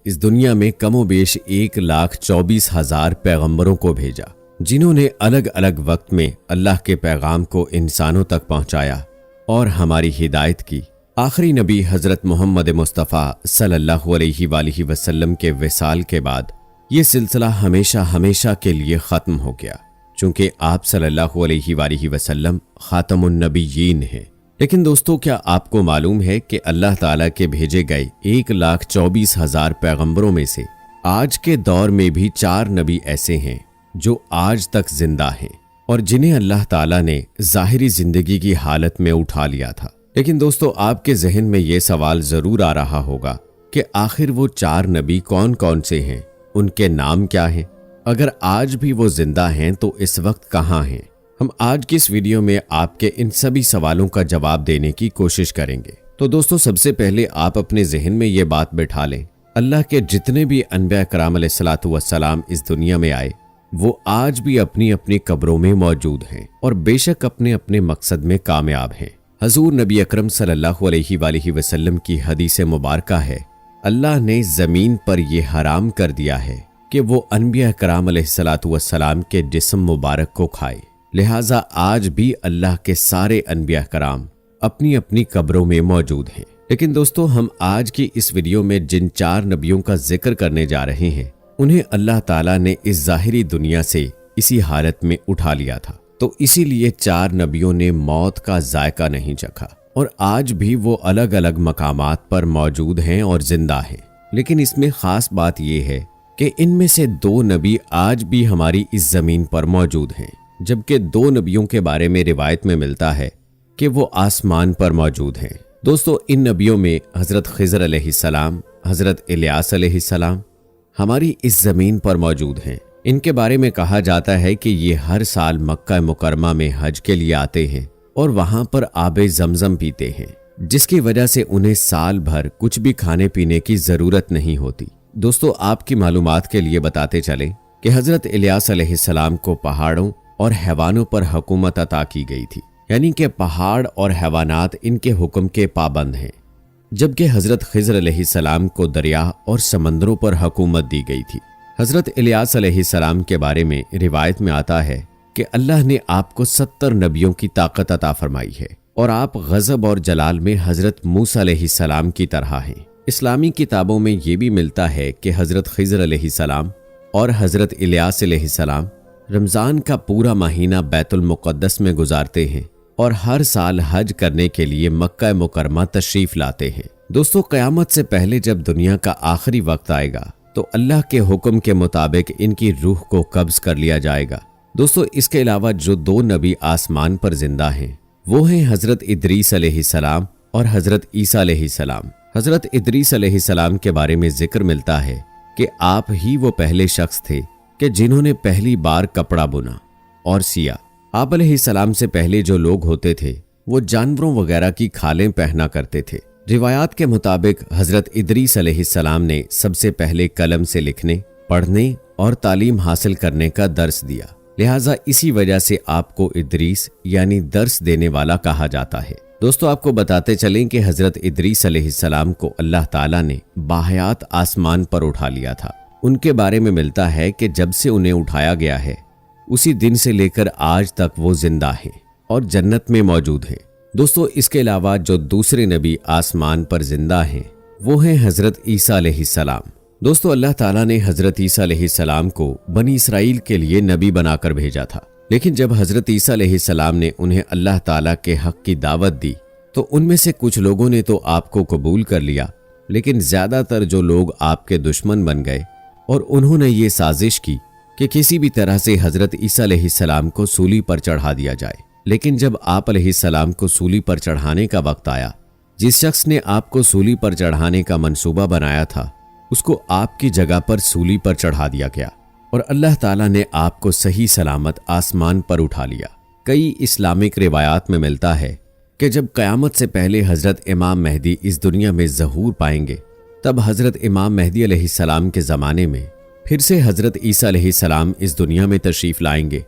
اس دنیا میں کم و بیش 1,24,000 پیغمبروں کو بھیجا، جنہوں نے الگ الگ وقت میں اللہ کے پیغام کو انسانوں تک پہنچایا اور ہماری ہدایت کی۔ آخری نبی حضرت محمد مصطفیٰ صلی اللہ علیہ وآلہ وسلم کے وصال کے بعد یہ سلسلہ ہمیشہ ہمیشہ کے لیے ختم ہو گیا، چونکہ آپ صلی اللہ علیہ وآلہ وسلم خاتم النبیین ہیں۔ لیکن دوستو، کیا آپ کو معلوم ہے کہ اللہ تعالیٰ کے بھیجے گئے 1,24,000 پیغمبروں میں سے آج کے دور میں بھی 4 نبی ایسے ہیں جو آج تک زندہ ہیں اور جنہیں اللہ تعالیٰ نے ظاہری زندگی کی حالت میں اٹھا لیا تھا۔ لیکن دوستو، آپ کے ذہن میں یہ سوال ضرور آ رہا ہوگا کہ آخر وہ 4 نبی کون کون سے ہیں، ان کے نام کیا ہیں؟ اگر آج بھی وہ زندہ ہیں تو اس وقت کہاں ہیں؟ ہم آج کی اس ویڈیو میں آپ کے ان سبھی سوالوں کا جواب دینے کی کوشش کریں گے۔ تو دوستو، سب سے پہلے آپ اپنے ذہن میں یہ بات بٹھا لیں، اللہ کے جتنے بھی انبیاء کرام علیہ الصلوۃ والسلام اس دنیا میں آئے، وہ آج بھی اپنی اپنی قبروں میں موجود ہیں اور بے شک اپنے اپنے مقصد میں کامیاب ہیں۔ حضور نبی اکرم صلی اللہ علیہ وآلہ وسلم کی حدیث مبارکہ ہے، اللہ نے زمین پر یہ حرام کر دیا ہے کہ وہ انبیاء کرام علیہ الصلوۃ والسلام کے جسم مبارک کو کھائے، لہٰذا آج بھی اللہ کے سارے انبیاء کرام اپنی اپنی قبروں میں موجود ہیں۔ لیکن دوستو، ہم آج کی اس ویڈیو میں جن 4 نبیوں کا ذکر کرنے جا رہے ہیں، انہیں اللہ تعالیٰ نے اس ظاہری دنیا سے اسی حالت میں اٹھا لیا تھا، تو اسی لیے 4 نبیوں نے موت کا ذائقہ نہیں چکھا اور آج بھی وہ الگ الگ مقامات پر موجود ہیں اور زندہ ہیں۔ لیکن اس میں خاص بات یہ ہے کہ ان میں سے 2 نبی آج بھی ہماری اس زمین پر موجود ہیں، جبکہ 2 نبیوں کے بارے میں روایت میں ملتا ہے کہ وہ آسمان پر موجود ہیں۔ دوستو، ان نبیوں میں حضرت خضر علیہ السلام، حضرت الیاس علیہ السلام ہماری اس زمین پر موجود ہیں۔ ان کے بارے میں کہا جاتا ہے کہ یہ ہر سال مکہ مکرمہ میں حج کے لیے آتے ہیں اور وہاں پر آب زمزم پیتے ہیں، جس کی وجہ سے انہیں سال بھر کچھ بھی کھانے پینے کی ضرورت نہیں ہوتی۔ دوستو، آپ کی معلومات کے لیے بتاتے چلیں کہ حضرت الیاس علیہ السلام کو پہاڑوں اور حیوانوں پر حکومت عطا کی گئی تھی، یعنی کہ پہاڑ اور حیوانات ان کے حکم کے پابند ہیں، جبکہ حضرت خضر علیہ السلام کو دریا اور سمندروں پر حکومت دی گئی تھی۔ حضرت الیاس علیہ السلام کے بارے میں روایت میں آتا ہے کہ اللہ نے آپ کو 70 نبیوں کی طاقت عطا فرمائی ہے اور آپ غضب اور جلال میں حضرت موسیٰ علیہ السلام کی طرح ہیں۔ اسلامی کتابوں میں یہ بھی ملتا ہے کہ حضرت خضر علیہ السلام اور حضرت الیاس علیہ السلام رمضان کا پورا مہینہ بیت المقدس میں گزارتے ہیں اور ہر سال حج کرنے کے لیے مکہ مکرمہ تشریف لاتے ہیں۔ دوستو، قیامت سے پہلے جب دنیا کا آخری وقت آئے گا تو اللہ کے حکم کے مطابق ان کی روح کو قبض کر لیا جائے گا۔ دوستو، اس کے علاوہ جو 2 نبی آسمان پر زندہ ہیں وہ ہیں حضرت ادریس علیہ السلام اور حضرت عیسیٰ علیہ السلام۔ حضرت ادریس علیہ السلام کے بارے میں ذکر ملتا ہے کہ آپ ہی وہ پہلے شخص تھے کہ جنہوں نے پہلی بار کپڑا بنا اور سیا۔ آپ علیہ السلام سے پہلے جو لوگ ہوتے تھے وہ جانوروں وغیرہ کی کھالیں پہنا کرتے تھے۔ روایات کے مطابق حضرت ادریس علیہ السلام نے سب سے پہلے قلم سے لکھنے، پڑھنے اور تعلیم حاصل کرنے کا درس دیا، لہٰذا اسی وجہ سے آپ کو ادریس یعنی درس دینے والا کہا جاتا ہے۔ دوستو، آپ کو بتاتے چلیں کہ حضرت ادریس علیہ السلام کو اللہ تعالیٰ نے باحیات آسمان پر اٹھا لیا تھا۔ ان کے بارے میں ملتا ہے کہ جب سے انہیں اٹھایا گیا ہے اسی دن سے لے کر آج تک وہ زندہ ہیں اور جنت میں موجود ہیں۔ دوستو، اس کے علاوہ جو دوسرے نبی آسمان پر زندہ ہیں وہ ہیں حضرت عیسیٰ علیہ السلام۔ دوستو، اللہ تعالیٰ نے حضرت عیسیٰ علیہ السلام کو بنی اسرائیل کے لیے نبی بنا کر بھیجا تھا، لیکن جب حضرت عیسیٰ علیہ السلام نے انہیں اللہ تعالیٰ کے حق کی دعوت دی تو ان میں سے کچھ لوگوں نے تو آپ کو قبول کر لیا، لیکن زیادہ تر جو لوگ آپ کے دشمن بن گئے اور انہوں نے یہ سازش کی کہ کسی بھی طرح سے حضرت عیسیٰ علیہ السلام کو سولی پر چڑھا دیا جائے۔ لیکن جب آپ علیہ السلام کو سولی پر چڑھانے کا وقت آیا، جس شخص نے آپ کو سولی پر چڑھانے کا منصوبہ بنایا تھا اس کو آپ کی جگہ پر سولی پر چڑھا دیا گیا اور اللہ تعالیٰ نے آپ کو صحیح سلامت آسمان پر اٹھا لیا۔ کئی اسلامک روایات میں ملتا ہے کہ جب قیامت سے پہلے حضرت امام مہدی اس دنیا میں ظہور پائیں گے، تب حضرت امام مہدی علیہ السلام کے زمانے میں پھر سے حضرت عیسیٰ علیہ السلام اس دنیا میں تشریف لائیں گے۔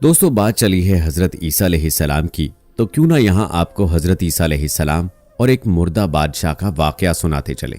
دوستو، بات چلی ہے حضرت عیسیٰ علیہ السلام کی، تو کیوں نہ یہاں آپ کو حضرت عیسیٰ علیہ السلام اور ایک مردہ بادشاہ کا واقعہ سناتے چلیں۔